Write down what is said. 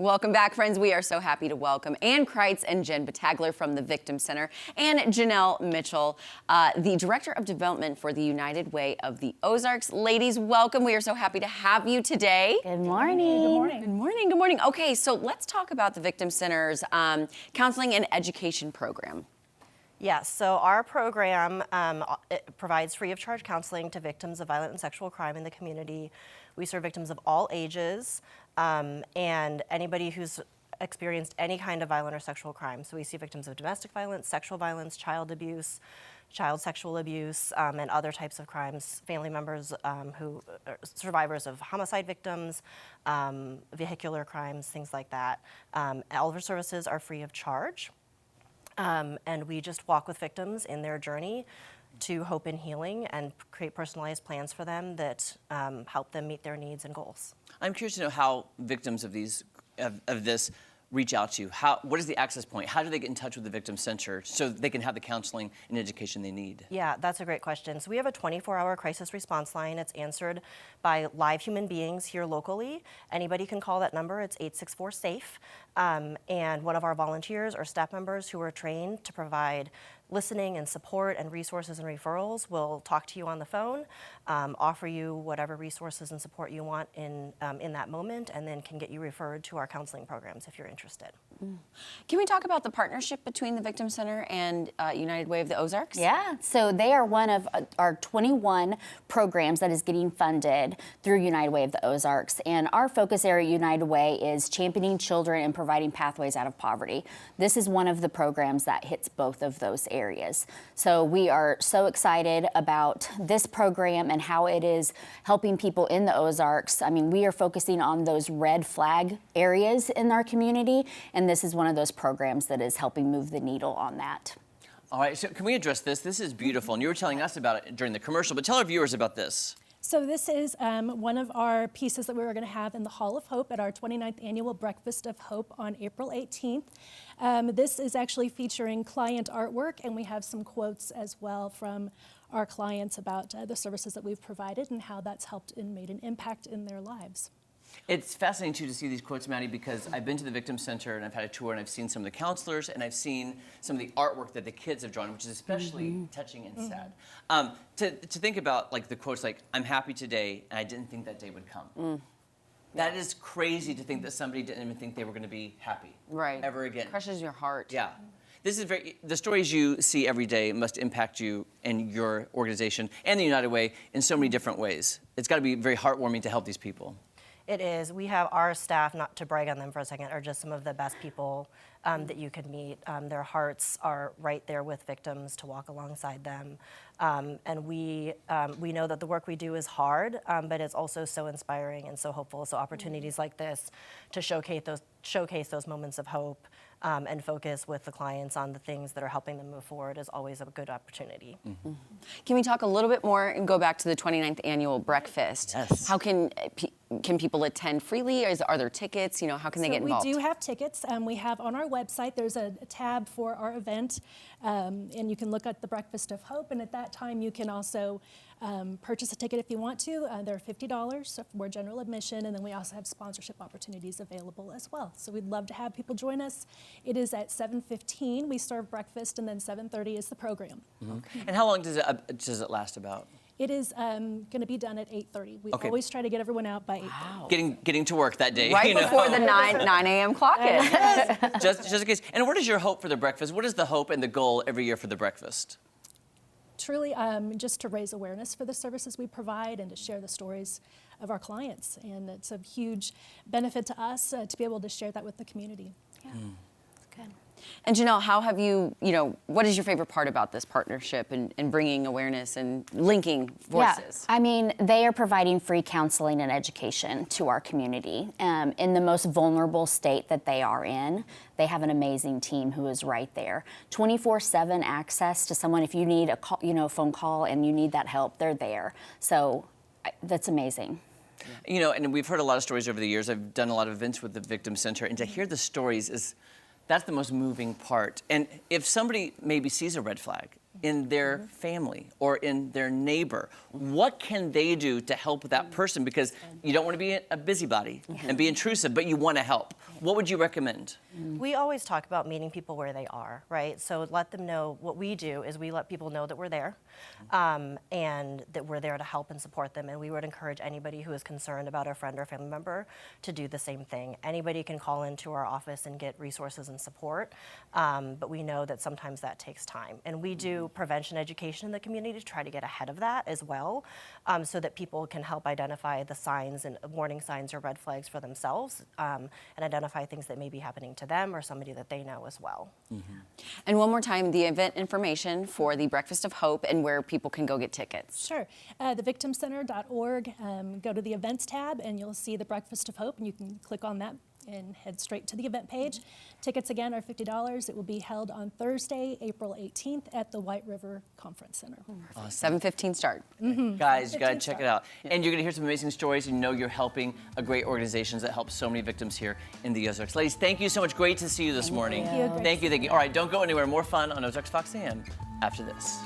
Welcome back, friends. We are so happy to welcome Ann Kreitz and Jen Battagler from the Victim Center and Janelle Mitchell, the Director of Development for the United Way of the Ozarks. Ladies, welcome. We are so happy to have you today. Good morning. Good morning. Good morning. Good morning. Okay, so let's talk about the Victim Center's counseling and education program. Yes, so our program it provides free of charge counseling to victims of violent and sexual crime in the community. We serve victims of all ages and anybody who's experienced any kind of violent or sexual crime. So we see victims of domestic violence, sexual violence, child abuse, child sexual abuse, and other types of crimes, family members who are survivors of homicide victims, vehicular crimes, things like that. All of our services are free of charge. And we just walk with victims in their journey to hope and healing and create personalized plans for them that help them meet their needs and goals. I'm curious to know how victims of this reach out to you. What is the access point? How do they get in touch with the Victim Center so they can have the counseling and education they need? Yeah, that's a great question. So we have a 24-hour crisis response line. It's answered by live human beings here locally. Anybody can call that number. It's 864-SAFE. And one of our volunteers or staff members who are trained to provide listening and support and resources and referrals will talk to you on the phone, offer you whatever resources and support you want in that moment, and then can get you referred to our counseling programs if you're interested. Can we talk about the partnership between the Victim Center and United Way of the Ozarks? Yeah, so they are one of our 21 programs that is getting funded through United Way of the Ozarks. And our focus area at United Way is championing children and providing pathways out of poverty. This is one of the programs that hits both of those areas. So we are so excited about this program and how it is helping people in the Ozarks. I mean, we are focusing on those red flag areas in our community, and this is one of those programs that is helping move the needle on that. All right, so can we address this? This is beautiful, and you were telling us about it during the commercial, but tell our viewers about this. So this is one of our pieces that we were going to have in the Hall of Hope at our 29th annual Breakfast of Hope on April 18th. This is actually featuring client artwork, and we have some quotes as well from our clients about the services that we've provided and how that's helped and made an impact in their lives. It's fascinating, too, to see these quotes, Maddie, because I've been to the Victim Center and I've had a tour and I've seen some of the counselors and I've seen some of the artwork that the kids have drawn, which is especially touching and sad. To think about, like, the quotes like, "I'm happy today and I didn't think that day would come." That is crazy to think that somebody didn't even think they were going to be happy ever again. Crushes your heart. Yeah. This is the stories you see every day must impact you and your organization and the United Way in so many different ways. It's got to be very heartwarming to help these people. It is. We have our staff, not to brag on them for a second, are just some of the best people that you could meet. Their hearts are right there with victims to walk alongside them. And we know that the work we do is hard, but it's also so inspiring and so hopeful. So opportunities like this to showcase those moments of hope and focus with the clients on the things that are helping them move forward is always a good opportunity. Can we talk a little bit more and go back to the 29th annual breakfast? Yes. How can people attend freely? Are there tickets? You know, how can they get involved? We do have tickets. We have on our website, there's a tab for our event, and you can look at the Breakfast of Hope, and at that time you can also purchase a ticket if you want to. They're $50 for general admission, and then we also have sponsorship opportunities available as well. So we'd love to have people join us. It is at 7:15. We serve breakfast, and then 7:30 is the program. And how long does it last about? It is going to be done at 8:30. We always try to get everyone out by 8:30. Getting to work that day. Right before the 9 a.m. clock is. just in case. And what is your hope for the breakfast? What is the hope and the goal every year for the breakfast? Truly, just to raise awareness for the services we provide and to share the stories of our clients. And it's a huge benefit to us to be able to share that with the community. Yeah, good. And Janelle, how have what is your favorite part about this partnership and bringing awareness and linking voices? Yeah, I mean, they are providing free counseling and education to our community in the most vulnerable state that they are in. They have an amazing team who is right there. 24/7 access to someone. If you need a call, phone call and you need that help, they're there. So that's amazing. You know, and we've heard a lot of stories over the years. I've done a lot of events with the Victim Center, and to hear the stories that's the most moving part. And if somebody maybe sees a red flag, in their family or in their neighbor? What can they do to help that person? Because you don't want to be a busybody and be intrusive, but you want to help. What would you recommend? We always talk about meeting people where they are, right? So let them know what we do is we let people know that we're there and that we're there to help and support them. And we would encourage anybody who is concerned about a friend or family member to do the same thing. Anybody can call into our office and get resources and support, but we know that sometimes that takes time. And we do prevention education in the community to try to get ahead of that as well, so that people can help identify the signs and warning signs or red flags for themselves and identify things that may be happening to them or somebody that they know as well. And one more time, the event information for the Breakfast of Hope and where people can go get tickets. Sure. Thevictimcenter.org, go to the events tab and you'll see the Breakfast of Hope, and you can click on that and head straight to the event page. Tickets again are $50. It will be held on Thursday, April 18th at the White River Conference Center. 7:15 start. Guys, you gotta check it out. And you're gonna hear some amazing stories, and you know you're helping a great organization that helps so many victims here in the Ozarks. Ladies, thank you so much. Great to see you this morning. Thank you. Thank you. All right, don't go anywhere. More fun on Ozarks Fox AM after this.